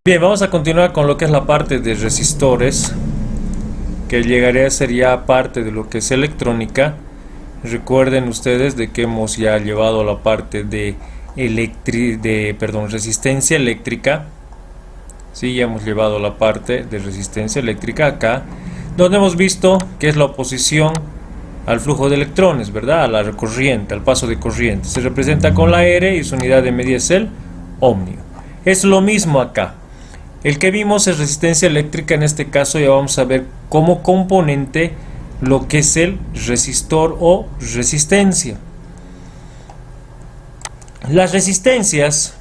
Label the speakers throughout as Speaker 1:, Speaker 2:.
Speaker 1: Bien, vamos a continuar con lo que es la parte de resistores, que llegaría a ser ya parte de lo que es electrónica. Recuerden ustedes de que hemos ya llevado la parte de resistencia eléctrica. Sí, ya hemos llevado la parte de resistencia eléctrica acá, donde hemos visto que es la oposición al flujo de electrones, ¿verdad? A la corriente, al paso de corriente. Se representa con la R y su unidad de medida es el ohmio. Es lo mismo acá. El que vimos es resistencia eléctrica. En este caso ya vamos a ver como componente lo que es el resistor o resistencia. Las resistencias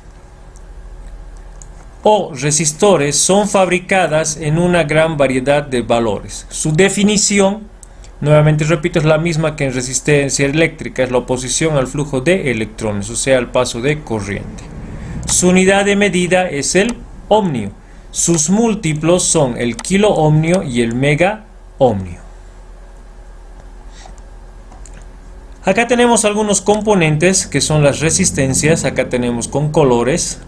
Speaker 1: o resistores son fabricadas en una gran variedad de valores. Su definición, nuevamente repito, es la misma que en resistencia eléctrica, es la oposición al flujo de electrones, o sea, al paso de corriente. Su unidad de medida es el ohmio. Sus múltiplos son el kilo ohmio y el mega ohmio. Acá tenemos algunos componentes que son las resistencias. Acá tenemos con colores,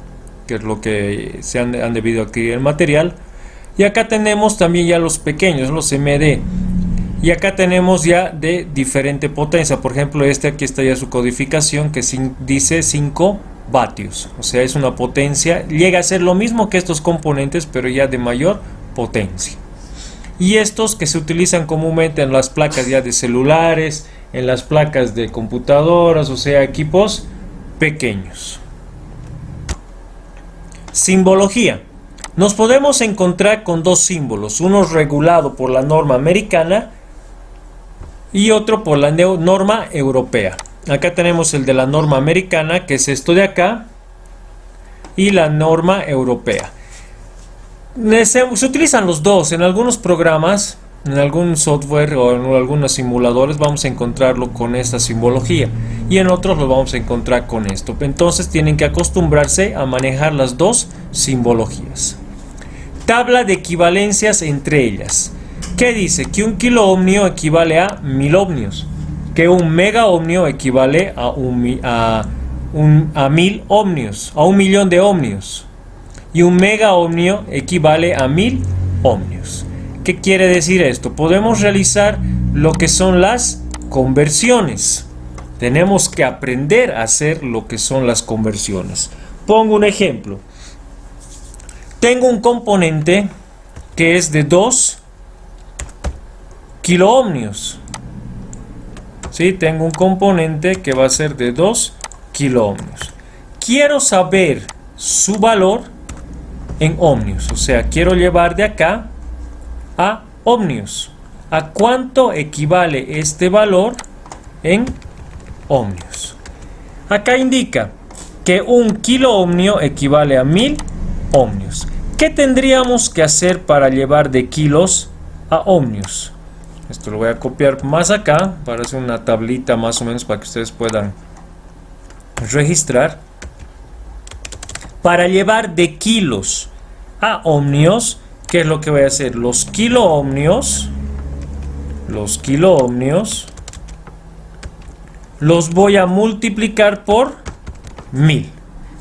Speaker 1: que es lo que se han debido adquirir el material. Y acá tenemos también ya los pequeños, los MD. Y acá tenemos ya de diferente potencia. Por ejemplo, aquí está ya su codificación, que dice 5 vatios. O sea, es una potencia, llega a ser lo mismo que estos componentes, pero ya de mayor potencia. Y estos que se utilizan comúnmente en las placas ya de celulares, en las placas de computadoras, o sea, equipos pequeños. Simbología. Nos podemos encontrar con dos símbolos, uno regulado por la norma americana y otro por la norma europea. Acá tenemos el de la norma americana, que es esto de acá, y la norma europea. Se utilizan los dos en algunos programas, en algún software o en algunos simuladores vamos a encontrarlo con esta simbología y en otros lo vamos a encontrar con esto. Entonces tienen que acostumbrarse a manejar las dos simbologías. Tabla de equivalencias entre ellas. ¿Qué dice? Que un kilo ohmio equivale a 1000 ohmios. Que un mega ohmio equivale a 1000 ohmios, a 1.000.000 de ohmios. Y un mega ohmio equivale a 1000 ohmios. ¿Qué quiere decir esto? Podemos realizar lo que son las conversiones. Tenemos que aprender a hacer lo que son las conversiones. Pongo un ejemplo. Tengo un componente que es de 2 kilo ohmios. ¿Sí? Tengo un componente que va a ser de 2 kilo ohmios. Quiero saber su valor en ohmios. O sea, quiero llevar de acá a ohmios. ¿A cuánto equivale este valor en ohmios? Acá indica que un kilo ohmio equivale a 1000 ohmios. ¿Qué tendríamos que hacer para llevar de kilos a ohmios? Esto lo voy a copiar más acá para hacer una tablita más o menos para que ustedes puedan registrar. Para llevar de kilos a ohmios, ¿qué es lo que voy a hacer? Los kilo ohmios los voy a multiplicar por 1000.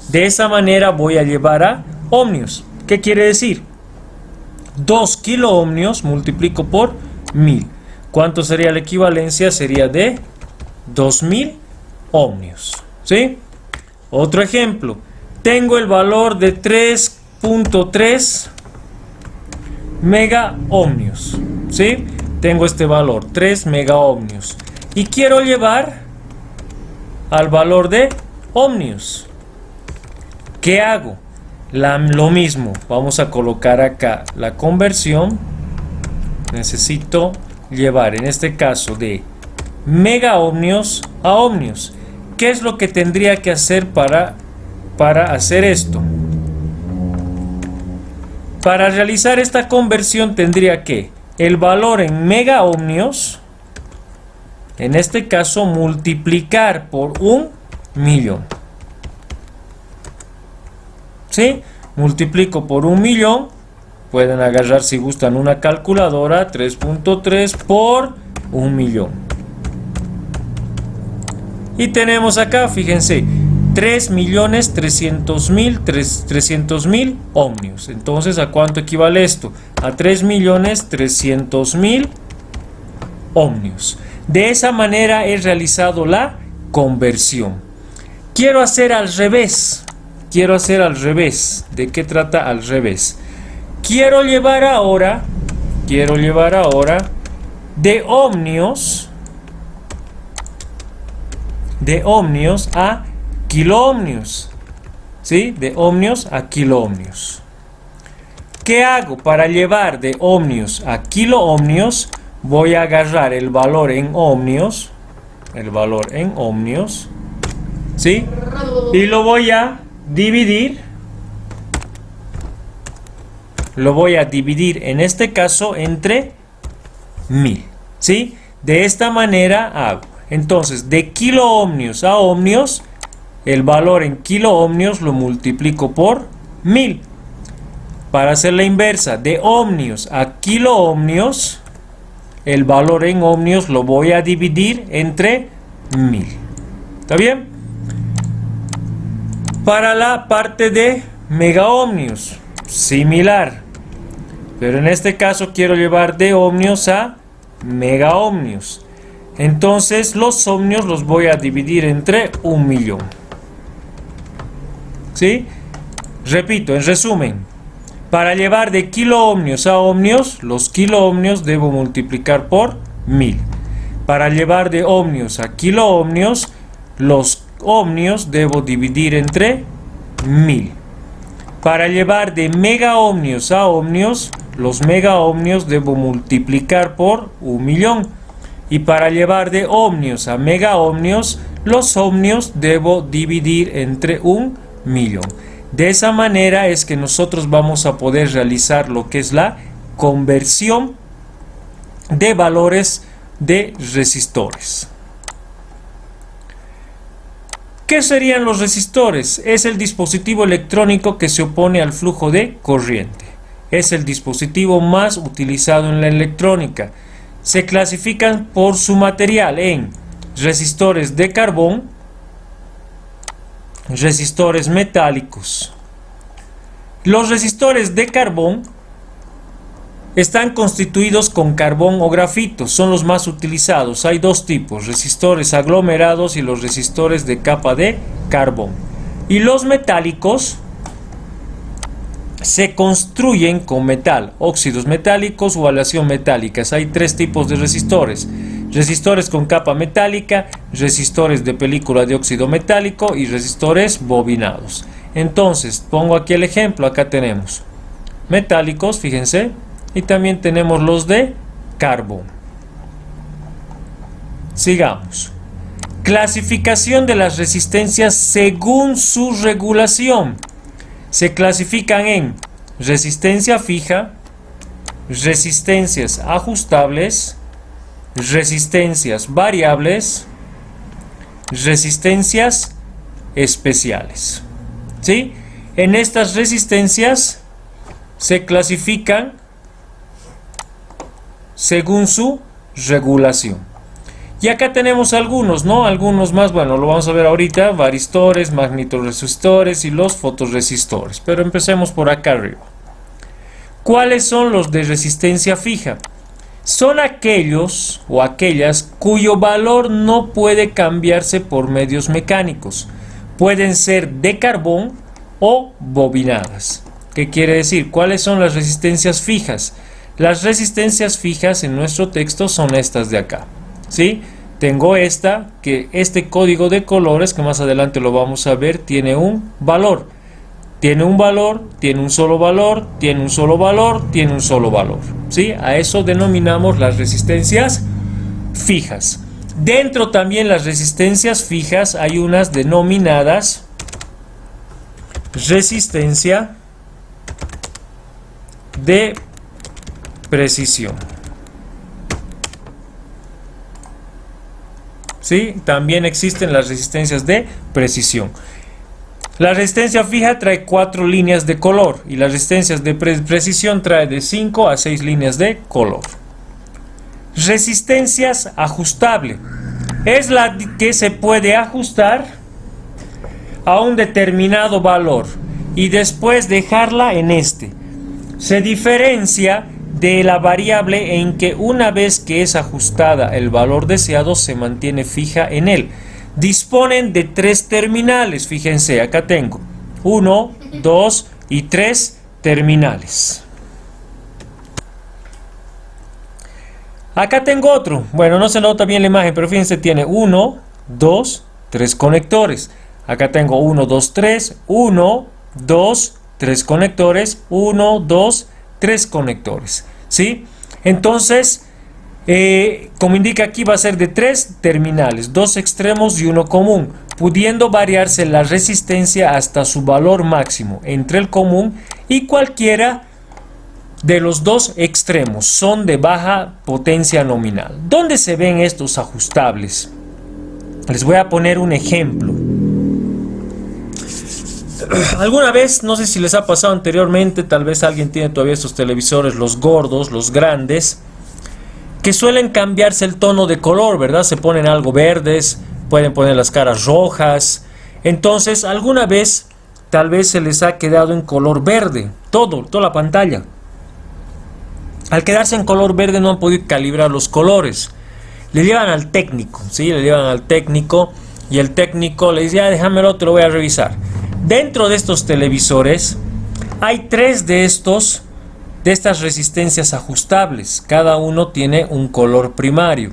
Speaker 1: De esa manera voy a llevar a ohmios. ¿Qué quiere decir? 2 kilo ohmios multiplico por 1000. ¿Cuánto sería la equivalencia? Sería de 2000 ohmios. ¿Sí? Otro ejemplo. Tengo el valor de 3.3 mega ohmios. ¿Sí? Tengo este valor, 3 mega ohmios. Y quiero llevar al valor de ohmios. ¿Qué hago? Lo mismo. Vamos a colocar acá la conversión. Necesito llevar en este caso de mega ohmios a ohmios. ¿Qué es lo que tendría que hacer para hacer esto? Para realizar esta conversión tendría que el valor en mega ohmios, en este caso multiplicar por 1.000.000. ¿Sí? Multiplico por 1.000.000. Pueden agarrar si gustan una calculadora. 3.3 por 1.000.000. Y tenemos acá, fíjense, 3.300.000 ohmios. Entonces, ¿a cuánto equivale esto? A 3.300.000 ohmios. De esa manera he realizado la conversión. Quiero hacer al revés. ¿De qué trata al revés? Quiero llevar ahora de ohmios a kiloohmios. ¿Sí? De ohmios a kiloohmios. ¿Qué hago para llevar de ohmios a kiloohmios? Voy a agarrar el valor en ohmios, ¿sí? Y lo voy a dividir. En este caso entre 1000, ¿sí? De esta manera hago. Entonces, de kiloohmios a ohmios, el valor en kiloohmios lo multiplico por 1000. Para hacer la inversa, de ohmios a kiloohmios, el valor en ohmios lo voy a dividir entre 1000. ¿Está bien? Para la parte de megaohmios, similar. Pero en este caso quiero llevar de ohmios a megaohmios. Entonces los ohmios los voy a dividir entre 1.000.000. ¿Sí? Repito, en resumen. Para llevar de kiloohmios a ohmios, los kiloohmios debo multiplicar por 1000. Para llevar de ohmios a kiloohmios, los ohmios debo dividir entre 1000. Para llevar de megaohmios a ohmios, los megaohmios debo multiplicar por 1.000.000. Y para llevar de ohmios a megaohmios, los ohmios debo dividir entre 1.000.000. De esa manera es que nosotros vamos a poder realizar lo que es la conversión de valores de resistores. ¿Qué serían los resistores? Es el dispositivo electrónico que se opone al flujo de corriente. Es el dispositivo más utilizado en la electrónica. Se clasifican por su material en resistores de carbón, resistores metálicos. Los resistores de carbón están constituidos con carbón o grafito, son los más utilizados. Hay dos tipos, resistores aglomerados y los resistores de capa de carbón. Y los metálicos se construyen con metal, óxidos metálicos o aleación metálicas. Hay tres tipos de resistores: resistores con capa metálica, resistores de película de óxido metálico y resistores bobinados. Entonces, pongo aquí el ejemplo. Acá tenemos metálicos, fíjense, y también tenemos los de carbón. Sigamos. Clasificación de las resistencias según su regulación. Se clasifican en resistencia fija, resistencias ajustables, resistencias variables, resistencias especiales. ¿Sí? En estas resistencias se clasifican según su regulación. Y acá tenemos algunos, ¿no? Algunos más, bueno, lo vamos a ver ahorita: varistores, magnetoresistores y los fotorresistores. Pero empecemos por acá arriba. ¿Cuáles son los de resistencia fija? Son aquellos o aquellas cuyo valor no puede cambiarse por medios mecánicos. Pueden ser de carbón o bobinadas. ¿Qué quiere decir? ¿Cuáles son las resistencias fijas? Las resistencias fijas en nuestro texto son estas de acá. ¿Sí? Tengo este código de colores, que más adelante lo vamos a ver, tiene un valor. Tiene un valor, tiene un solo valor, tiene un solo valor, tiene un solo valor. ¿Sí? A eso denominamos las resistencias fijas. Dentro también las resistencias fijas hay unas denominadas resistencia de precisión. ¿Sí? También existen las resistencias de precisión. La resistencia fija trae 4 líneas de color y las resistencias de precisión trae de 5 a 6 líneas de color. Resistencias ajustable. Es la que se puede ajustar a un determinado valor y después dejarla en este. Se diferencia de la variable en que una vez que es ajustada el valor deseado se mantiene fija en él. Disponen de 3 terminales, fíjense, acá tengo 1, 2 y 3 terminales. Acá tengo otro, bueno, no se nota bien la imagen, pero fíjense, tiene 1, 2, 3 conectores. Acá tengo 1, 2, 3, 1, 2, 3 conectores, 1, 2, 3 conectores, ¿sí? Entonces, como indica aquí, va a ser de 3 terminales, 2 extremos y 1 común, pudiendo variarse la resistencia hasta su valor máximo entre el común y cualquiera de los 2 extremos. Son de baja potencia nominal. ¿Dónde se ven estos ajustables? Les voy a poner un ejemplo. Alguna vez, no sé si les ha pasado anteriormente, tal vez alguien tiene todavía estos televisores, los gordos, los grandes, que suelen cambiarse el tono de color, ¿verdad? Se ponen algo verdes, pueden poner las caras rojas. Entonces, alguna vez, tal vez se les ha quedado en color verde, toda la pantalla. Al quedarse en color verde no han podido calibrar los colores. Le llevan al técnico, ¿sí? Le llevan al técnico y el técnico le dice, ya déjamelo, te lo voy a revisar. Dentro de estos televisores hay 3 de estas resistencias ajustables. Cada uno tiene un color primario.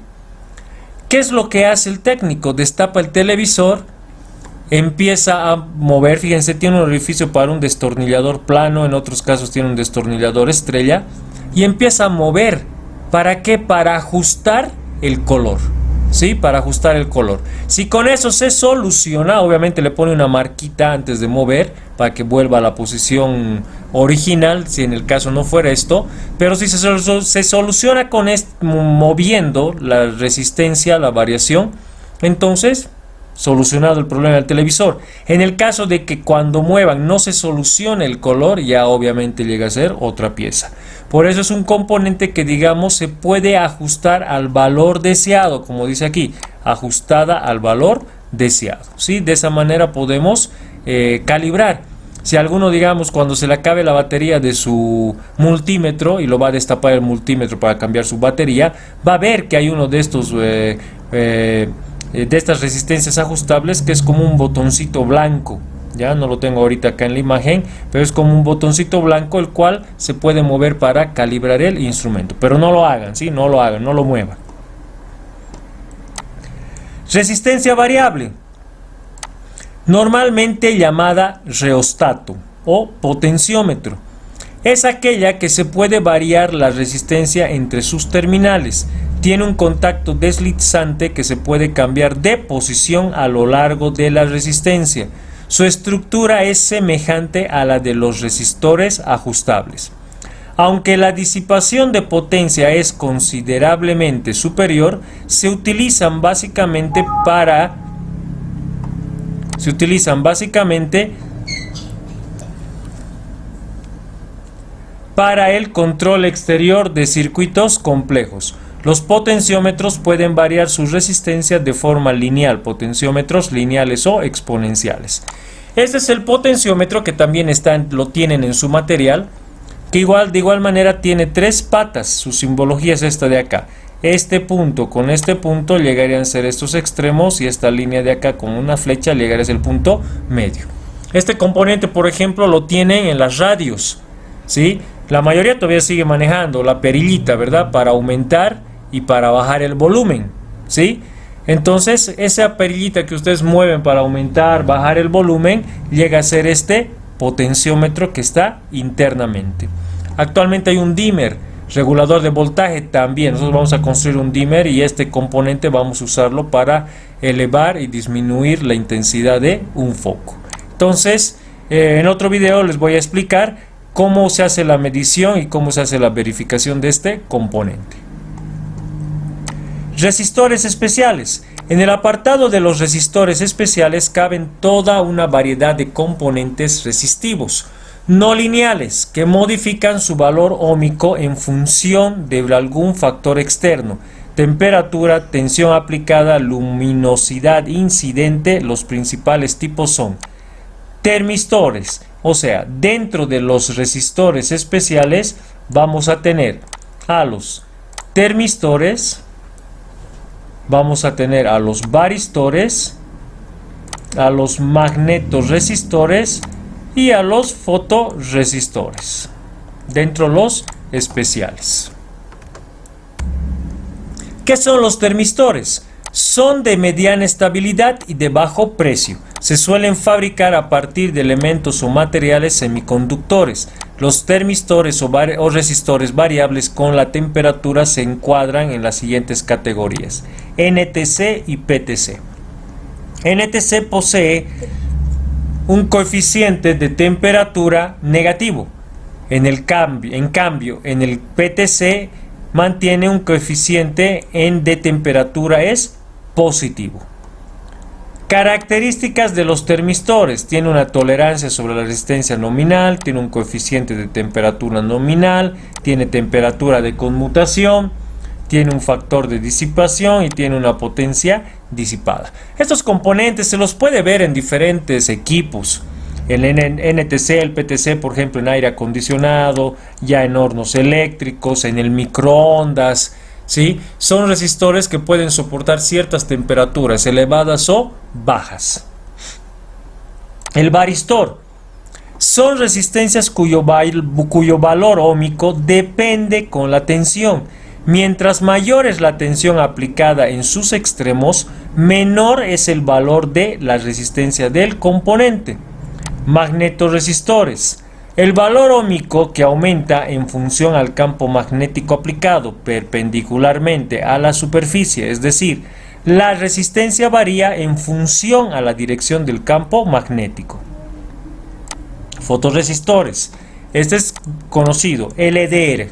Speaker 1: ¿Qué es lo que hace el técnico? Destapa el televisor, empieza a mover. Fíjense, tiene un orificio para un destornillador plano, en otros casos tiene un destornillador estrella, y empieza a mover. ¿Para qué? Para ajustar el color, ¿sí? Para ajustar el color. Si con eso se soluciona, obviamente le pone una marquita antes de mover para que vuelva a la posición original, si en el caso no fuera esto. Pero si se soluciona con moviendo la resistencia, la variación, entonces solucionado el problema del televisor. En el caso de que cuando muevan no se solucione el color, ya obviamente llega a ser otra pieza. Por eso es un componente que, digamos, se puede ajustar al valor deseado, como dice aquí, ajustada al valor deseado, ¿sí? De esa manera podemos calibrar. Si alguno, digamos, cuando se le acabe la batería de su multímetro y lo va a destapar el multímetro para cambiar su batería, va a ver que hay uno de estos de estas resistencias ajustables que es como un botoncito blanco. Ya no lo tengo ahorita acá en la imagen, pero es como un botoncito blanco el cual se puede mover para calibrar el instrumento. Pero no lo hagan, ¿sí? No lo hagan, no lo muevan. Resistencia variable, normalmente llamada reostato o potenciómetro. Es aquella que se puede variar la resistencia entre sus terminales. Tiene un contacto deslizante que se puede cambiar de posición a lo largo de la resistencia. Su estructura es semejante a la de los resistores ajustables. Aunque la disipación de potencia es considerablemente superior, se utilizan básicamente para el control exterior de circuitos complejos. Los potenciómetros pueden variar su resistencia de forma lineal, potenciómetros lineales o exponenciales. Este es el potenciómetro que también lo tienen en su material, que de igual manera tiene 3 patas. Su simbología es esta de acá. Este punto con este punto llegarían a ser estos extremos y esta línea de acá con una flecha llegaría a ser el punto medio. Este componente, por ejemplo, lo tienen en las radios, ¿sí? La mayoría todavía sigue manejando la perillita, ¿verdad? Para aumentar y para bajar el volumen, ¿sí? Entonces esa perillita que ustedes mueven para aumentar, bajar el volumen, llega a ser este potenciómetro que está internamente. Actualmente hay un dimmer, regulador de voltaje también. Nosotros vamos a construir un dimmer y este componente vamos a usarlo para elevar y disminuir la intensidad de un foco. Entonces en otro video les voy a explicar cómo se hace la medición y cómo se hace la verificación de este componente. Resistores especiales. En el apartado de los resistores especiales caben toda una variedad de componentes resistivos no lineales que modifican su valor óhmico en función de algún factor externo: temperatura, tensión aplicada, luminosidad incidente. Los principales tipos son termistores, o sea, dentro de los resistores especiales vamos a tener a los termistores, vamos a tener a los varistores, a los magnetoresistores y a los fotoresistores, dentro de los especiales. ¿Qué son los termistores? Son de mediana estabilidad y de bajo precio. Se suelen fabricar a partir de elementos o materiales semiconductores. Los termistores o resistores variables con la temperatura se encuadran en las siguientes categorías: NTC y PTC. NTC posee un coeficiente de temperatura negativo. En cambio, en el PTC mantiene un coeficiente de temperatura es positivo. Características de los termistores: tiene una tolerancia sobre la resistencia nominal, tiene un coeficiente de temperatura nominal, tiene temperatura de conmutación, tiene un factor de disipación y tiene una potencia disipada. Estos componentes se los puede ver en diferentes equipos. El NTC, el PTC, por ejemplo, en aire acondicionado, ya en hornos eléctricos, en el microondas, ¿sí? Son resistores que pueden soportar ciertas temperaturas elevadas o bajas. El varistor son resistencias cuyo valor óhmico depende con la tensión. Mientras mayor es la tensión aplicada en sus extremos, menor es el valor de la resistencia del componente. Magnetoresistores: el valor ohmico que aumenta en función al campo magnético aplicado perpendicularmente a la superficie, es decir, la resistencia varía en función a la dirección del campo magnético. Fotoresistores: este es conocido, LDR.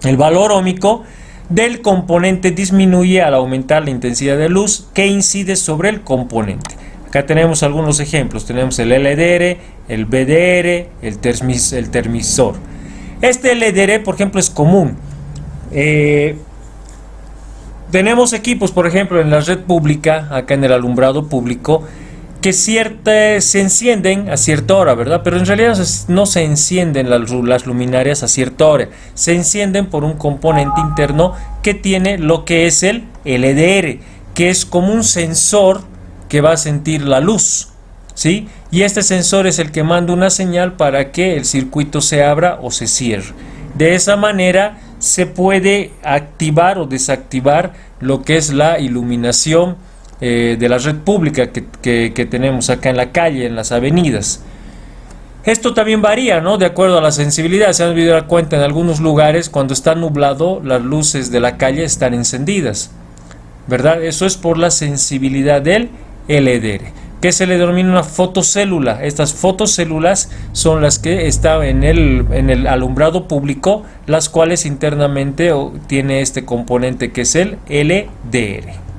Speaker 1: El valor ohmico del componente disminuye al aumentar la intensidad de luz que incide sobre el componente. Acá tenemos algunos ejemplos. Tenemos el LDR, el BDR, el termistor. Este LDR, por ejemplo, es común. Tenemos equipos, por ejemplo, en la red pública, acá en el alumbrado público, que se encienden a cierta hora, ¿verdad? Pero en realidad no se encienden las luminarias a cierta hora. Se encienden por un componente interno que tiene lo que es el LDR, que es como un sensor que va a sentir la luz, ¿sí? Y este sensor es el que manda una señal para que el circuito se abra o se cierre. De esa manera se puede activar o desactivar lo que es la iluminación de la red pública que tenemos acá en la calle, en las avenidas. Esto también varía, ¿no? De acuerdo a la sensibilidad. Se han debido dar cuenta, en algunos lugares, cuando está nublado, las luces de la calle están encendidas, ¿verdad? Eso es por la sensibilidad del LDR, que se le denomina una fotocélula. Estas fotocélulas son las que están en el alumbrado público, las cuales internamente tiene este componente que es el LDR.